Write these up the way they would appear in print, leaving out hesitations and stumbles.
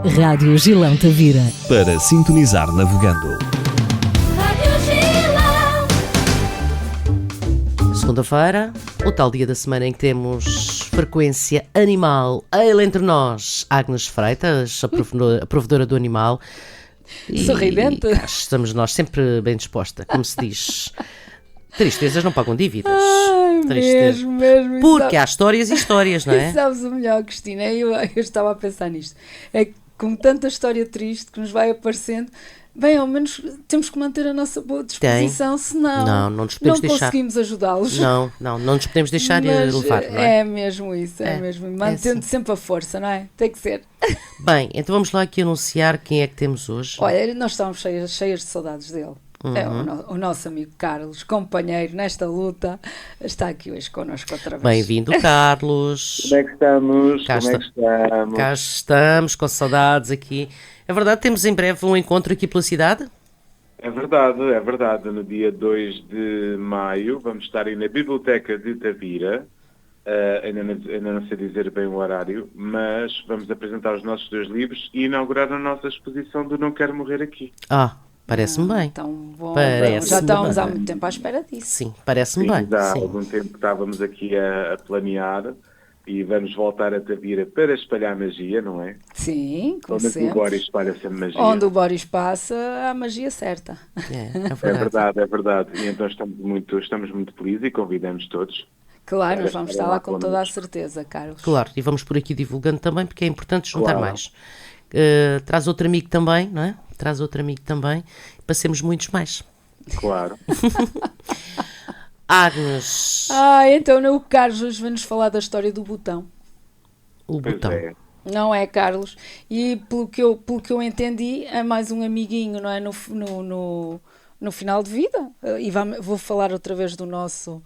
Rádio Gilão Tavira. Para sintonizar navegando. Segunda-feira, o tal dia da semana em que temos frequência animal. Ele entre nós, Agnes Freitas, a provedora do animal. E Sorridente. cá estamos nós, sempre bem disposta, como se diz. Tristezas não pagam dívidas. Ai, mesmo. Porque há histórias e histórias, não é? Sabes o melhor, Cristina? Eu estava a pensar nisto. É que com tanta história triste que nos vai aparecendo, bem, ao menos temos que manter a nossa boa disposição, senão não nos podemos não deixar. Conseguimos ajudá-los. Não nos podemos deixar levar, não é? É mesmo isso, é mesmo. Mantendo sempre a força, não é? Tem que ser. Bem, então vamos lá aqui anunciar quem é que temos hoje. Olha, nós estamos cheias de saudades dele. É o nosso amigo Carlos, companheiro nesta luta, está aqui hoje connosco outra vez. Bem-vindo, Carlos. Como é que estamos? Cá estamos, com saudades aqui. É verdade, temos em breve um encontro aqui pela cidade? É verdade. No dia 2 de maio vamos estar aí na Biblioteca de Tavira. Ainda não sei dizer bem o horário, mas vamos apresentar os nossos 2 livros e inaugurar a nossa exposição do Não Quero Morrer Aqui. Parece-me bem. Então, bom, Parece-me já estamos bem. há muito tempo à espera disso. Sim, parece-me bem. Já há Sim. algum tempo que estávamos aqui a planear e vamos voltar a Tavira para espalhar magia, não é? Sim, como Onde o sempre. Boris espalha sempre magia. Onde o Boris passa, há a magia certa. É verdade. E então estamos muito felizes e convidamos todos. Claro, nós vamos estar lá com toda a certeza, Carlos. Claro, e vamos por aqui divulgando também, porque é importante juntar Claro. mais. Traz outro amigo também, não é? Traz outro amigo também, para sermos muitos mais. Claro. Agnes, Então o Carlos hoje vem-nos falar da história do botão. o Pois botão. é. Não é, Carlos? E pelo que eu entendi, é mais um amiguinho, não é? No final de vida. E vou falar outra vez do nosso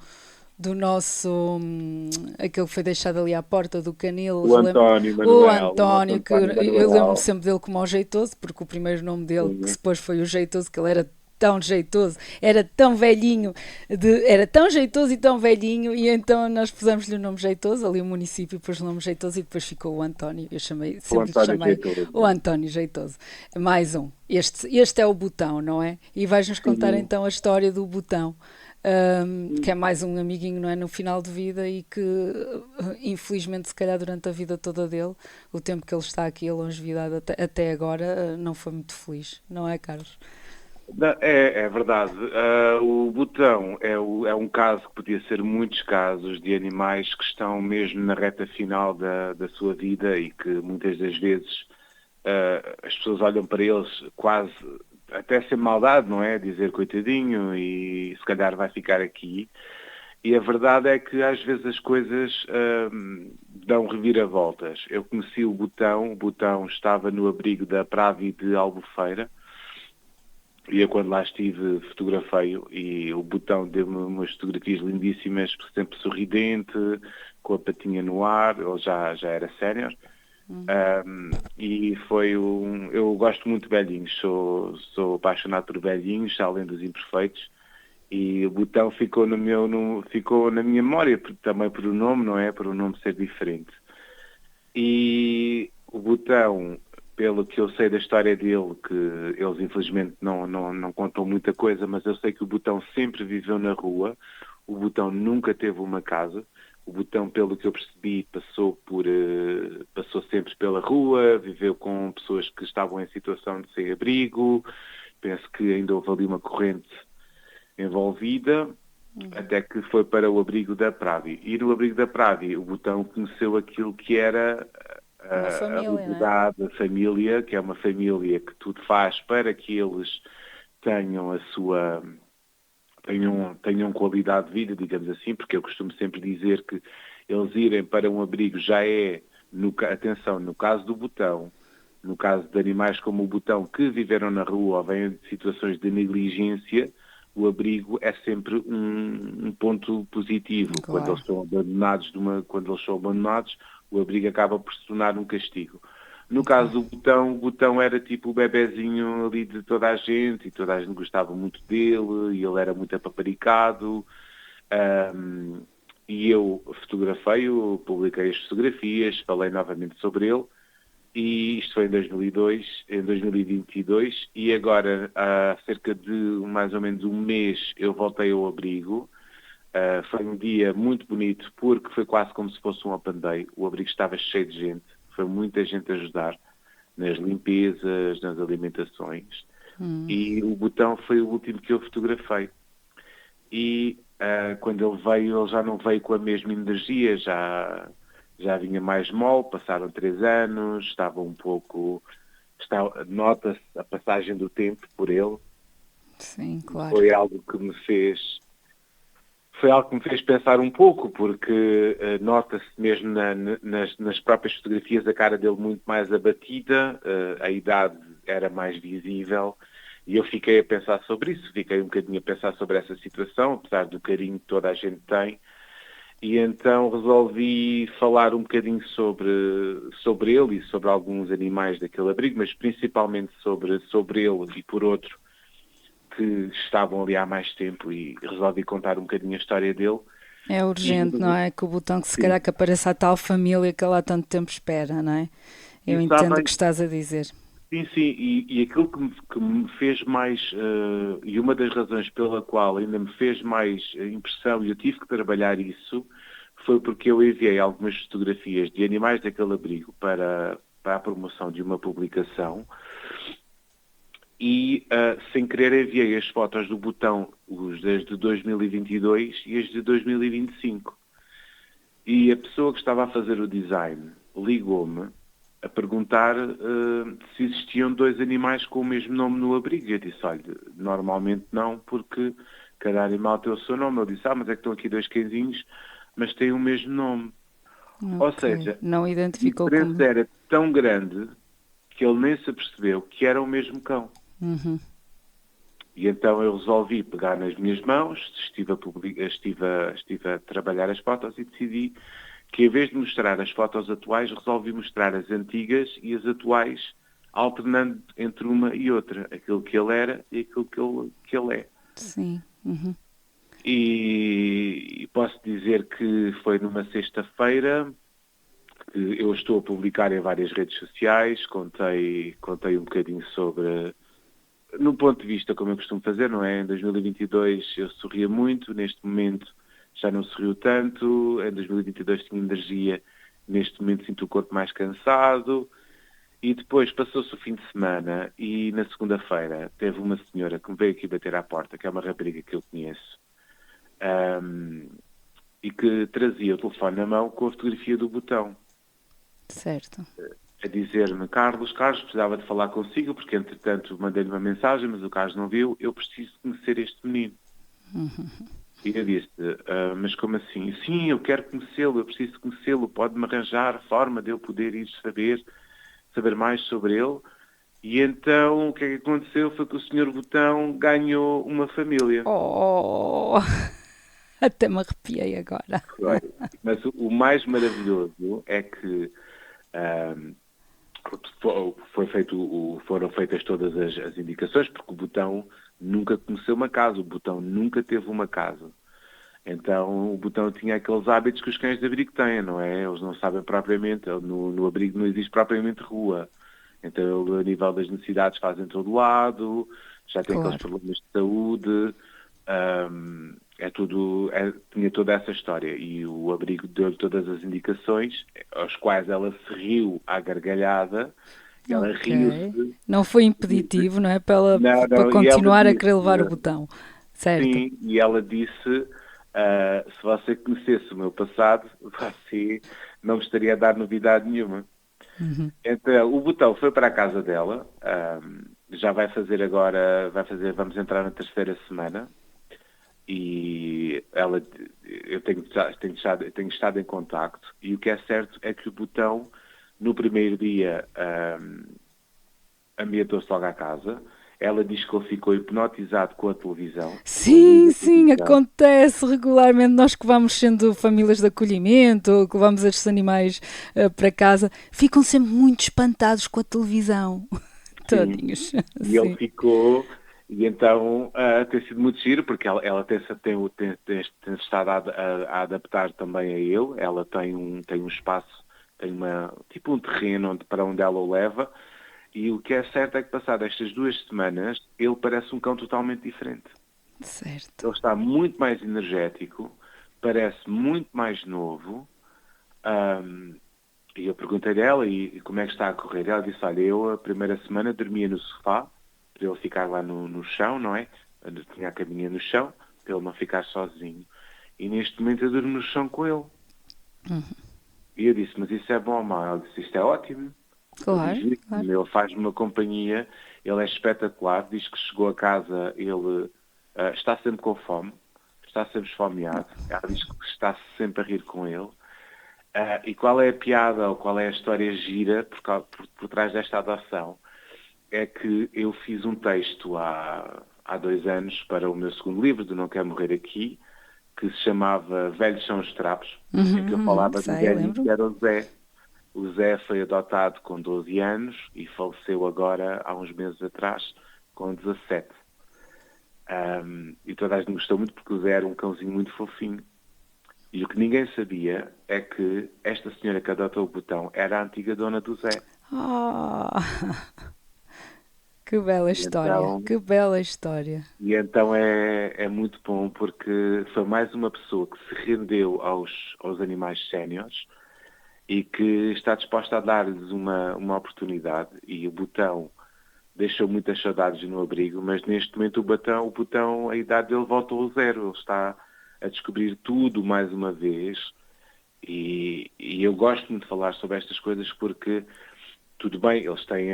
aquele que foi deixado ali à porta do canil. O António Manuel. O António, que António eu Manuel. lembro sempre dele como o Jeitoso, porque o primeiro nome dele, que depois foi o Jeitoso, que ele era tão jeitoso, era tão velhinho, era tão jeitoso e tão velhinho, e então nós pusemos-lhe o nome Jeitoso, ali o município pôs o nome Jeitoso e depois ficou o António. Eu sempre lhe chamei Jeitoso. o António Jeitoso. Mais um. Este é o Botão, não é? E vais-nos contar então a história do Botão. Que é mais um amiguinho, não é, no final de vida e que infelizmente se calhar durante a vida toda dele, o tempo que ele está aqui, a longevidade até agora, não foi muito feliz, não é, Carlos? É verdade. O botão é um caso que podia ser muitos casos de animais que estão mesmo na reta final da sua vida e que muitas das vezes as pessoas olham para eles quase até sem maldade, não é? Dizer coitadinho e se calhar vai ficar aqui. E a verdade é que às vezes as coisas dão reviravoltas. Eu conheci o Botão estava no abrigo da Pravi de Albufeira e eu quando lá estive fotografei-o e o Botão deu-me umas fotografias lindíssimas, sempre sorridente, com a patinha no ar, ele já era sénior. E foi eu gosto muito de velhinhos, sou apaixonado por velhinhos, além dos imperfeitos, e o Botão ficou na minha memória, também por o nome, não é? Por o nome ser diferente. E o Botão, pelo que eu sei da história dele, que eles infelizmente não contam muita coisa, mas eu sei que o Botão sempre viveu na rua, o Botão nunca teve uma casa. O Botão, pelo que eu percebi, passou sempre pela rua, viveu com pessoas que estavam em situação de sem-abrigo. Penso que ainda houve ali uma corrente envolvida, até que foi para o abrigo da Pravi. E no abrigo da Pravi, o Botão conheceu aquilo que era a liberdade da família, que é uma família que tudo faz para que eles tenham a sua... Tenham qualidade de vida, digamos assim, porque eu costumo sempre dizer que eles irem para um abrigo já é, atenção, no caso do Botão, no caso de animais como o Botão que viveram na rua ou vêm de situações de negligência, o abrigo é sempre um ponto positivo. Claro. Quando eles são abandonados, o abrigo acaba por se tornar um castigo. No caso do Botão, o Botão era tipo o bebezinho ali de toda a gente, e toda a gente gostava muito dele, e ele era muito apaparicado, e eu fotografei-o, publiquei as fotografias, falei novamente sobre ele, e isto foi em 2002, em 2022, e agora, há cerca de mais ou menos um mês, eu voltei ao abrigo. Foi um dia muito bonito, porque foi quase como se fosse um open day. O abrigo estava cheio de gente, foi muita gente a ajudar nas limpezas, nas alimentações, e o Botão foi o último que eu fotografei. E quando ele veio, ele já não veio com a mesma energia, já vinha mais mole, passaram 3 anos, estava um pouco... Nota-se a passagem do tempo por ele. Sim, claro. Foi algo que me fez pensar um pouco, porque nota-se mesmo nas próprias fotografias a cara dele muito mais abatida, a idade era mais visível, e eu fiquei a pensar sobre isso, fiquei um bocadinho a pensar sobre essa situação, apesar do carinho que toda a gente tem, e então resolvi falar um bocadinho sobre ele e sobre alguns animais daquele abrigo, mas principalmente sobre ele e por outro, que estavam ali há mais tempo, e resolvi contar um bocadinho a história dele. É urgente, não é? Que o Botão, que se calhar que apareça a tal família que ele há tanto tempo espera, não é? Eu entendo o que estás a dizer. Sim, e aquilo que me fez mais, e uma das razões pela qual ainda me fez mais impressão, e eu tive que trabalhar isso, foi porque eu enviei algumas fotografias de animais daquele abrigo para a promoção de uma publicação, e sem querer enviei as fotos do Botão, os desde 2022 e as de 2025. E a pessoa que estava a fazer o design ligou-me a perguntar se existiam 2 animais com o mesmo nome no abrigo. E eu disse, olha, normalmente não, porque cada animal tem o seu nome. Ele disse, mas é que estão aqui 2 cãezinhos, mas têm o mesmo nome. Okay. Ou seja, não identificou a diferença era tão grande que ele nem se apercebeu que era o mesmo cão. Uhum. E então eu resolvi pegar nas minhas mãos, estive a trabalhar as fotos e decidi que, em vez de mostrar as fotos atuais, resolvi mostrar as antigas e as atuais, alternando entre uma e outra, aquilo que ele era e aquilo que ele é. Sim. Uhum. E posso dizer que foi numa sexta-feira que eu estou a publicar em várias redes sociais, contei um bocadinho sobre... No ponto de vista, como eu costumo fazer, não é? Em 2022 eu sorria muito, neste momento já não sorriu tanto, em 2022 tinha energia, neste momento sinto o corpo mais cansado, e depois passou-se o fim de semana e na segunda-feira teve uma senhora que me veio aqui bater à porta, que é uma rapariga que eu conheço, e que trazia o telefone na mão com a fotografia do Botão. Certo. A dizer-me, Carlos, precisava de falar consigo, porque entretanto mandei-lhe uma mensagem, mas o Carlos não viu, eu preciso conhecer este menino. Uhum. E eu disse, mas como assim? Sim, eu quero conhecê-lo, eu preciso conhecê-lo, pode-me arranjar forma de eu poder ir saber mais sobre ele. E então o que é que aconteceu foi que o Sr. Botão ganhou uma família. Oh, até me arrepiei agora. Mas o mais maravilhoso é que foram feitas todas as indicações, porque o Botão nunca conheceu uma casa, o Botão nunca teve uma casa. Então o Botão tinha aqueles hábitos que os cães de abrigo têm, não é? Eles não sabem propriamente, no abrigo não existe propriamente rua. Então ele, a nível das necessidades, faz em todo lado, já tem aqueles problemas de saúde, tinha toda essa história. E o abrigo deu-lhe todas as indicações, aos quais ela se riu à gargalhada. Ela riu-se. Não foi impeditivo, não é? Para continuar a querer levar o Botão. Certo. Sim, e ela disse, se você conhecesse o meu passado, você não me estaria a dar novidade nenhuma. Uhum. Então, o Botão foi para a casa dela, já vamos entrar na 3ª semana, e eu tenho estado em contacto, e o que é certo é que o Botão, no primeiro dia, ambientou-se logo à casa. Ela diz que ele ficou hipnotizado com a televisão. Sim, acontece regularmente. Nós que vamos sendo famílias de acolhimento, que levamos estes animais para casa, ficam sempre muito espantados com a televisão. Tadinhos. E ele ficou... E então tem sido muito giro, porque ela tem estado a adaptar também a ele. Ela tem um espaço tem tipo um terreno para onde ela o leva, e o que é certo é que passado estas 2 semanas, ele parece um cão totalmente diferente. Certo. Ele está muito mais energético, parece muito mais novo. E eu perguntei-lhe a ela, e como é que está a correr? Ela disse, olha, eu a primeira semana dormia no sofá, para ele ficar lá no chão, não é? Eu tinha a caminha no chão, para ele não ficar sozinho. E neste momento eu durmo no chão com ele. E eu disse, mas isso é bom ou mau? Ela disse, isto é ótimo. Claro, Ele diz, claro. ele faz-me uma companhia, ele é espetacular, diz que chegou a casa, ele está sempre com fome, está sempre esfomeado, ela diz que está sempre a rir com ele. E qual é a piada ou qual é a história gira por trás desta adoção? É que eu fiz um texto há 2 anos para o meu segundo livro, do Não Quero Morrer Aqui, que se chamava Velhos São os Trapos, em que eu falava de um sei, velhinho lembro. que era o Zé. O Zé foi adotado com 12 anos e faleceu agora, há uns meses atrás, com 17. E toda a gente gostou muito porque o Zé era um cãozinho muito fofinho. E o que ninguém sabia é que esta senhora que adotou o Botão era a antiga dona do Zé. Ah, que bela história, Então, que bela história. e então é muito bom porque foi mais uma pessoa que se rendeu aos animais séniores e que está disposta a dar-lhes uma oportunidade. E o Botão deixou muitas saudades no abrigo, mas neste momento o Botão, a idade dele voltou ao 0. Ele está a descobrir tudo mais uma vez. E eu gosto muito de falar sobre estas coisas porque, tudo bem, eles têm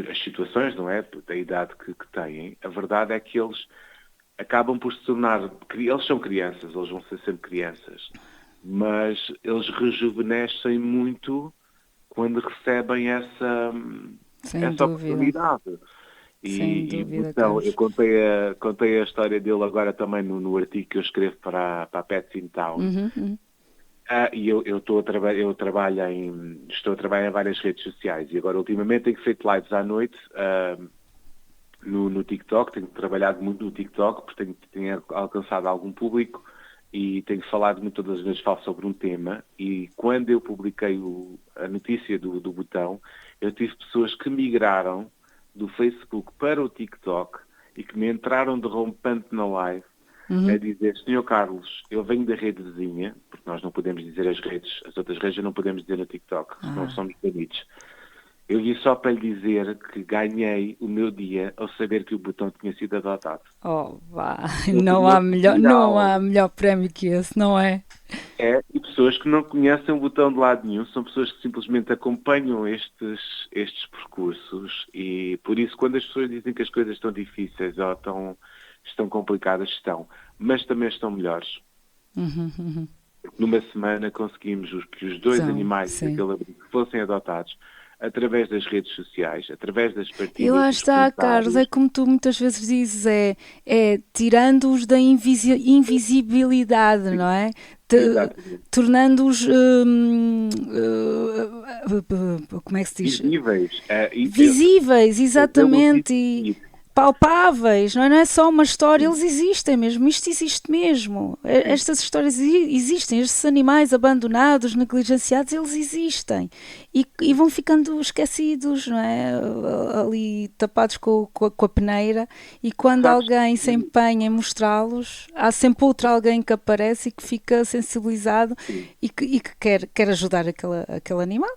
as situações, não é? Da idade que têm. A verdade é que eles acabam por se tornar... Eles são crianças, eles vão ser sempre crianças. Mas eles rejuvenescem muito quando recebem essa Sem dúvida. oportunidade. Sem E dúvida, então, Carlos. eu contei a história dele agora também no artigo que eu escrevo para a Pets in Town. E eu estou a trabalhar em várias redes sociais. E agora, ultimamente, tenho feito lives à noite no TikTok. Tenho trabalhado muito no TikTok, porque tenho alcançado algum público. E tenho falado muito, todas as vezes falo sobre um tema, e quando eu publiquei a notícia do Botão, eu tive pessoas que migraram do Facebook para o TikTok e que me entraram de rompante na live a dizer, Senhor Carlos, eu venho da rede vizinha, porque nós não podemos dizer as outras redes não podemos dizer no TikTok, não somos banidos. Eu vim só para lhe dizer que ganhei o meu dia ao saber que o Botão tinha sido adotado. Oh, vá. Eu Não há melhor prémio que esse, não é? E pessoas que não conhecem o Botão de lado nenhum, são pessoas que simplesmente acompanham estes percursos, e por isso quando as pessoas dizem que as coisas estão difíceis ou estão complicadas, mas também estão melhores. Numa semana conseguimos que os 2 animais daquele abrigo fossem adotados através das redes sociais, através das partilhas. E lá está, Carlos, é como tu muitas vezes dizes, é tirando-os da invisibilidade, não é? Tornando-os, como é que se diz? Visíveis, exatamente, e palpáveis, não é só uma história, eles existem mesmo, isto existe mesmo, estas histórias existem, estes animais abandonados, negligenciados, eles existem e vão ficando esquecidos, não é? Ali tapados com a peneira, e quando alguém se empenha em mostrá-los, há sempre outro alguém que aparece e que fica sensibilizado e que quer ajudar aquele animal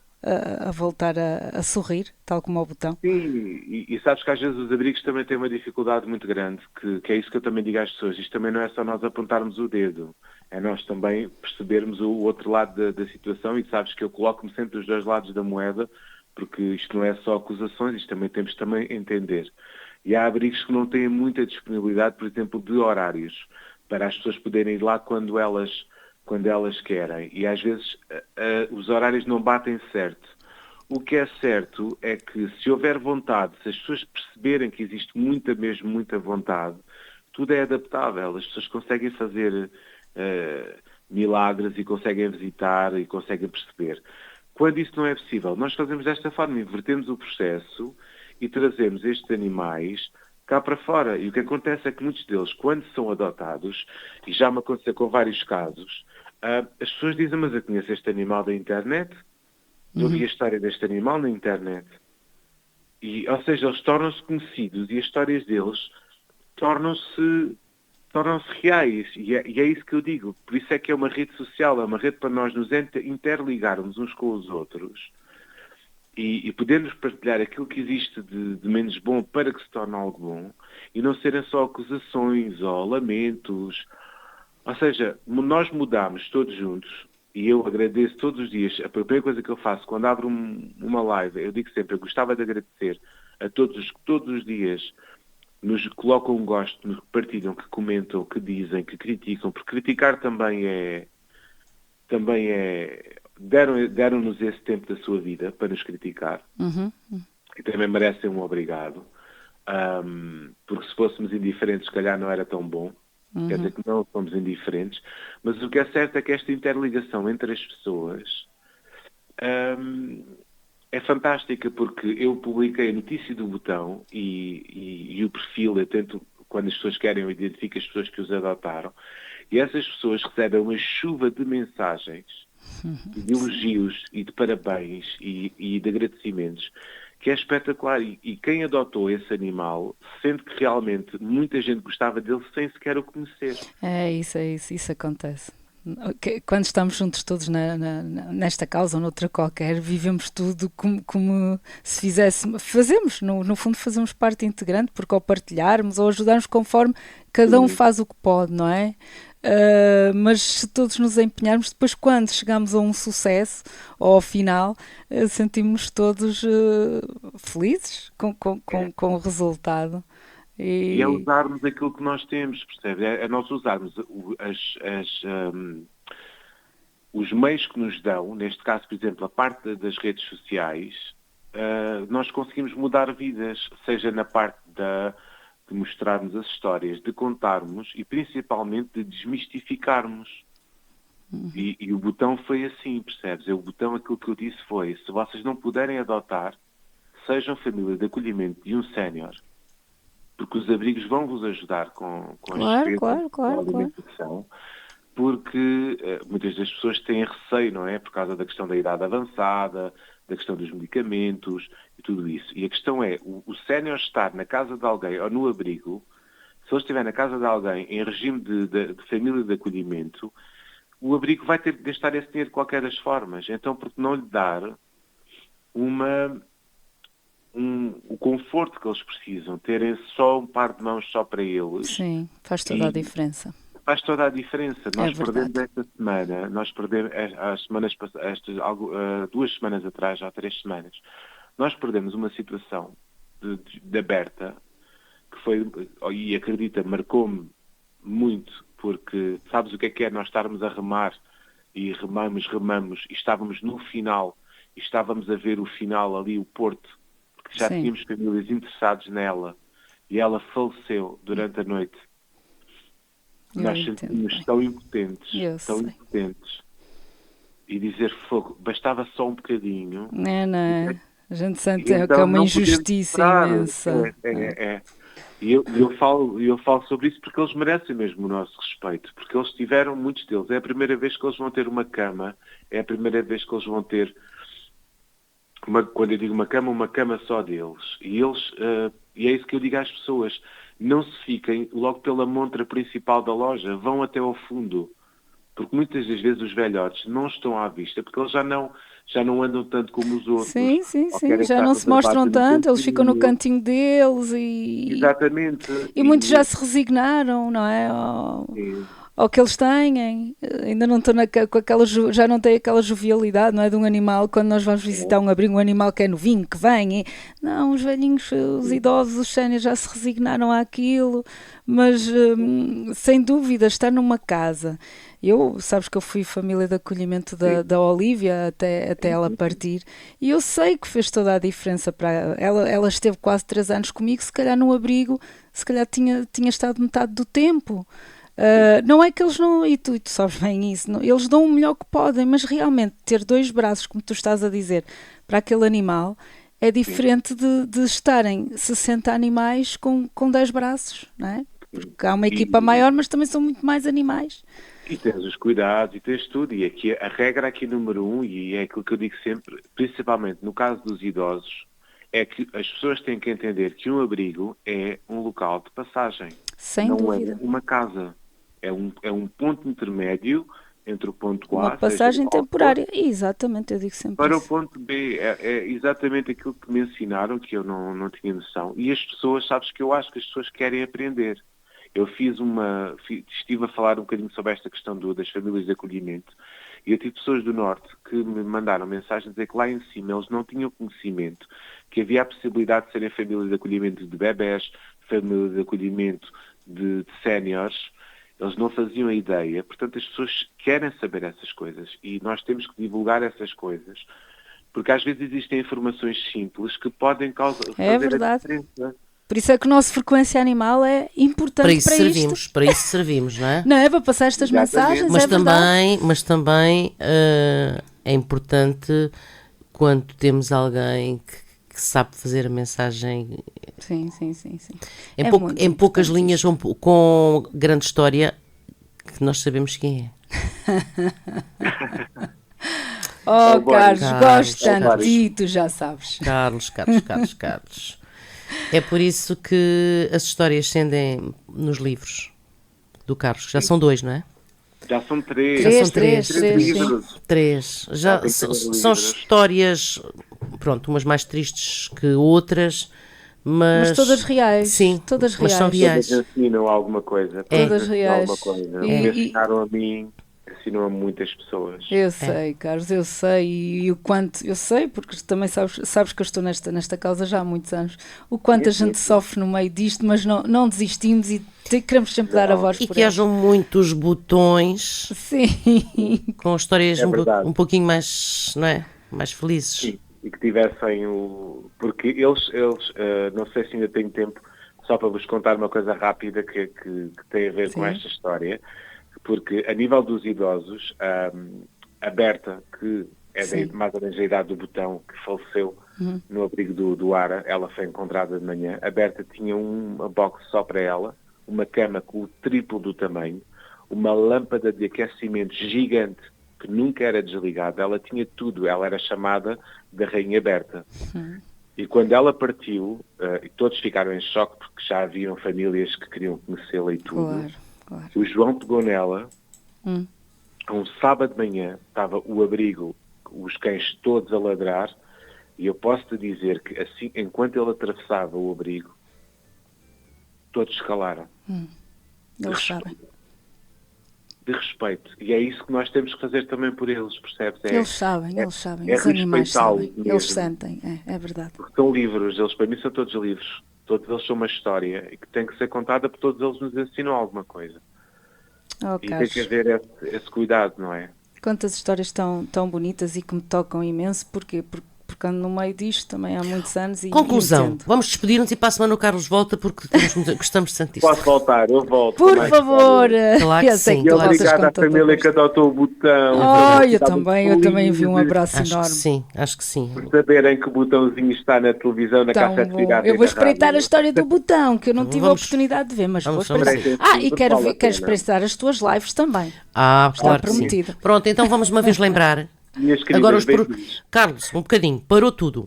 a voltar a sorrir, tal como o Botão. Sim, e sabes que às vezes os abrigos também têm uma dificuldade muito grande, que é isso que eu também digo às pessoas. Isto também não é só nós apontarmos o dedo, é nós também percebermos o outro lado da situação, e sabes que eu coloco-me sempre dos 2 lados da moeda, porque isto não é só acusações, isto também temos também a entender. E há abrigos que não têm muita disponibilidade, por exemplo, de horários, para as pessoas poderem ir lá quando elas querem. E às vezes os horários não batem certo. O que é certo é que se houver vontade, se as pessoas perceberem que existe muita vontade, tudo é adaptável. As pessoas conseguem fazer milagres e conseguem visitar e conseguem perceber. Quando isso não é possível, nós fazemos desta forma, invertemos o processo e trazemos estes animais cá para fora. E o que acontece é que muitos deles, quando são adotados, e já me aconteceu com vários casos, as pessoas dizem, mas eu conheço este animal da internet, Eu vi a história deste animal na internet. E, ou seja, eles tornam-se conhecidos e as histórias deles tornam-se reais. E é isso que eu digo. Por isso é que é uma rede social, é uma rede para nós nos interligarmos uns com os outros e podermos partilhar aquilo que existe de menos bom para que se torne algo bom e não serem só acusações ou lamentos. Ou seja, nós mudamos todos juntos e eu agradeço todos os dias. A primeira coisa que eu faço quando abro uma live, eu digo sempre, eu gostava de agradecer a todos os dias nos colocam um gosto, nos partilham, que comentam, que dizem, que criticam, porque criticar também é deram-nos esse tempo da sua vida para nos criticar e também merecem um obrigado, porque se fôssemos indiferentes se calhar não era tão bom. Quer dizer que não somos indiferentes, mas o que é certo é que esta interligação entre as pessoas é fantástica, porque eu publiquei a notícia do botão e o perfil, eu tento, quando as pessoas querem, eu identifico as pessoas que os adotaram, e essas pessoas recebem uma chuva de mensagens, de elogios e de parabéns e de agradecimentos, que é espetacular. E quem adotou esse animal sente que realmente muita gente gostava dele sem sequer o conhecer. É isso acontece. Quando estamos juntos todos nesta causa ou noutra qualquer, vivemos tudo como se fazemos, no fundo fazemos parte integrante, porque ao partilharmos ou ajudarmos conforme cada um faz o que pode, não é? Mas se todos nos empenharmos, depois quando chegamos a um sucesso ou ao final, sentimos todos felizes com o resultado. E é usarmos aquilo que nós temos, percebe? É nós usarmos os meios que nos dão, neste caso, por exemplo, a parte das redes sociais, nós conseguimos mudar vidas, seja na parte de mostrarmos as histórias, de contarmos e principalmente de desmistificarmos. E o botão foi assim, percebes? O botão, aquilo que eu disse foi, se vocês não puderem adotar, sejam família de acolhimento de um sénior, porque os abrigos vão vos ajudar com as despesas da alimentação, porque muitas das pessoas têm receio, não é? Por causa da questão da idade avançada, da questão dos medicamentos e tudo isso. E a questão é, o sénior estar na casa de alguém ou no abrigo, se ele estiver na casa de alguém em regime de família de acolhimento, o abrigo vai ter que gastar esse dinheiro de qualquer das formas. Então, por que não lhe dar o conforto que eles precisam, terem só um par de mãos só para eles. Sim, faz toda a diferença. Faz toda a diferença. Nós perdemos verdade. esta semana, nós perdemos as semanas passadas, 2 semanas atrás, já 3 semanas, nós perdemos uma situação de aberta, que foi, e acredita, marcou-me muito, porque sabes o que é nós estarmos a remar, e remamos, e estávamos no final, e estávamos a ver o final ali, o porto, porque já tínhamos famílias interessadas nela, e ela faleceu durante a noite. Nós sentimos tão impotentes, e dizer fogo, bastava só um bocadinho. Não é? A gente sente então, que é uma injustiça imensa. E eu falo sobre isso porque eles merecem mesmo o nosso respeito, porque eles tiveram, muitos deles, é a primeira vez que eles vão ter uma cama, é a primeira vez que eles vão ter, quando eu digo uma cama só deles. E é isso que eu digo às pessoas, não se fiquem logo pela montra principal da loja, vão até ao fundo, porque muitas das vezes os velhotes não estão à vista, porque eles já não andam tanto como os outros. Sim, já não se mostram tanto, eles ficam no cantinho deles Exatamente. E muitos já se resignaram, não é? Ao que eles têm, ainda não estão com aquela, já não têm aquela jovialidade, não é? De um animal, quando nós vamos visitar um abrigo, um animal que é novinho, que vem, não, os velhinhos, os idosos, os séniores já se resignaram àquilo, mas sem dúvida, estar numa casa. Sabes que eu fui família de acolhimento da Olívia até ela partir, e eu sei que fez toda a diferença para ela. Ela esteve quase 3 anos comigo, se calhar num abrigo, se calhar tinha estado metade do tempo. Não é que eles não, e tu sabes bem isso, não, eles dão o melhor que podem, mas realmente ter 2 braços, como tu estás a dizer, para aquele animal, é diferente de estarem 60 animais com 10 braços, não é? Porque há uma equipa maior, mas também são muito mais animais. E tens os cuidados e tens tudo. E aqui a regra aqui número 1, e é aquilo que eu digo sempre, principalmente no caso dos idosos, é que as pessoas têm que entender que um abrigo é um local de passagem. Sem não dúvida. é uma casa. É um ponto intermédio entre o ponto A, Uma passagem temporária. Exatamente, eu digo sempre para o isso. ponto B. É exatamente aquilo que me ensinaram, que eu não tinha noção. E as pessoas, sabes que eu acho que as pessoas querem aprender. Eu estive a falar um bocadinho sobre esta questão das famílias de acolhimento, e eu tive pessoas do Norte que me mandaram mensagens a dizer que lá em cima eles não tinham conhecimento, que havia a possibilidade de serem famílias de acolhimento de bebés, famílias de acolhimento de séniores. Eles não faziam a ideia. Portanto, as pessoas querem saber essas coisas e nós temos que divulgar essas coisas, porque às vezes existem informações simples que podem fazer verdade. a diferença. Por isso é que o nosso Frequência Animal é importante Para isso para servimos, isto. para isso servimos, não é? Não é para passar estas Exatamente. mensagens, Mas é verdade. também é importante quando temos alguém que sabe fazer a mensagem Sim. em, É pouco- muito em poucas importante linhas, com grande história, que nós sabemos quem é. Oh, Bom, Carlos, Carlos, gosto tanto Carlos. de ti, tu já sabes. Carlos. É por isso que as histórias ascendem nos livros do Carlos. Já são 2, não é? Já são 3. Já são Três, três sim. livros. 3. Já tem que são, ter são livros. histórias, pronto, umas mais tristes que outras, mas todas reais. Sim, Todas mas são reais. reais. Todas ensinam alguma coisa. Todas ensinam reais. Alguma coisa. E- Me ensinaram a mim, ensinam a muitas pessoas. Eu sei, Carlos, eu sei, e o quanto, eu sei, porque também sabes que eu estou nesta causa já há muitos anos, o quanto a gente sofre no meio disto, mas não desistimos e queremos sempre dar a voz E por que ela. hajam muitos botões Sim, com histórias É verdade. um pouquinho mais, não é? Mais felizes. Sim, e que tivessem porque eles não sei se ainda tenho tempo, só para vos contar uma coisa rápida que tem a ver com Sim. esta história, porque a nível dos idosos, a Berta, que é Sim. mais ou menos a idade do Botão, que faleceu no abrigo do Ara, ela foi encontrada de manhã, a Berta tinha uma box só para ela, uma cama com o triplo do tamanho, uma lâmpada de aquecimento gigante que nunca era desligada, ela tinha tudo, ela era chamada da Rainha Berta. E quando ela partiu, e todos ficaram em choque porque já haviam famílias que queriam conhecê-la e tudo, claro. o João pegou nela, um sábado de manhã, estava o abrigo, os cães todos a ladrar, e eu posso te dizer que assim, enquanto ele atravessava o abrigo, todos se calaram. Eles sabem. De respeito. E é isso que nós temos que fazer também por eles, percebes? Eles sabem, é os animais respeitá-los sabem, mesmo. eles sentem, é verdade. Porque são livros, eles para mim são todos livros. Todos eles são uma história e que tem que ser contada porque todos eles nos ensinam alguma coisa. Oh, E tem Carlos, que haver esse cuidado, não é? quantas histórias tão bonitas e que me tocam imenso, porque ando no meio disto também há muitos anos e Conclusão, entendo. vamos despedir-nos e para a semana o Carlos volta porque gostamos de sentir. Posso voltar, eu volto. Por mais favor, tarde. Claro que eu sei sim, E claro. vocês obrigado à com tanta família que gosto. adotou o botão. Oh, eu Estavam também envio um felizes abraço Acho que enorme. acho que sim. por saberem que o botãozinho está na televisão, na Tão cassete bom. pirata. Eu e vou na espreitar a rádio. história do botão, que eu não tive a Vamos- oportunidade de ver, mas vou vamos espreitar. ver. E quero Vale a quero pena. espreitar as tuas lives também. Claro que sim. prometido. Pronto, então vamos uma vez lembrar. Minhas queridas Agora beijinhos. Carlos, um bocadinho, parou tudo.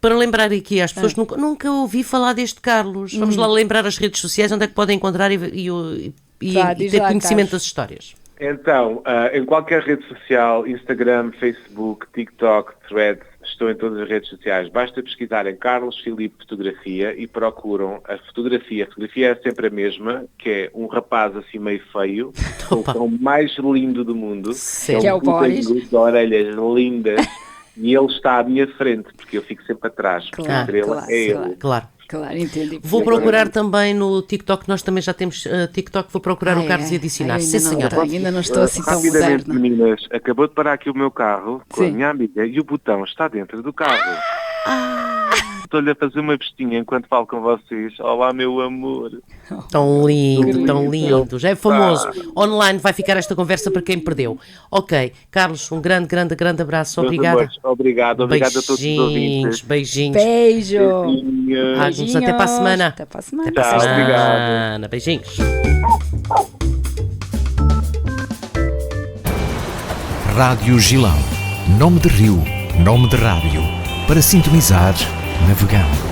Para lembrar aqui às pessoas, nunca ouvi falar deste Carlos. Vamos lá lembrar as redes sociais, onde é que podem encontrar e Diz ter lá, conhecimento Carlos. das histórias. Então, em qualquer rede social, Instagram, Facebook, TikTok, Threads, estou em todas as redes sociais. Basta pesquisarem Carlos Filipe Fotografia e procuram a fotografia. A fotografia é sempre a mesma, que é um rapaz assim meio feio, com o cão mais lindo do mundo, Sim. Que é o Boris. de orelhas lindas, e ele está à minha frente, porque eu fico sempre atrás, porque a Claro, estrela claro, é ele. claro. Claro. Claro, entendi. Vou procurar também no TikTok, nós também já temos TikTok, vou procurar o Carlos e adicionar. Sim, senhora. Ainda não estou assim tão Rapidamente, moderna. meninas, acabou de parar aqui o meu carro com a Sim. minha amiga e o botão está dentro do carro. Estou-lhe a fazer uma vestinha enquanto falo com vocês. Olá, meu amor. Tão lindo, tão Querido. lindo. Já é famoso. Online vai ficar esta conversa para quem perdeu. Ok, Carlos, um grande abraço. Meus Obrigada. amores, obrigado a todos os ouvintes. Beijinhos. Beijo. Beijinhos. Agnes, até para a semana. Até para a semana. Até para a Tchau, semana. obrigado. Beijinhos. Rádio Gilão. Nome de rio, nome de rádio. Para sintonizar, navegando.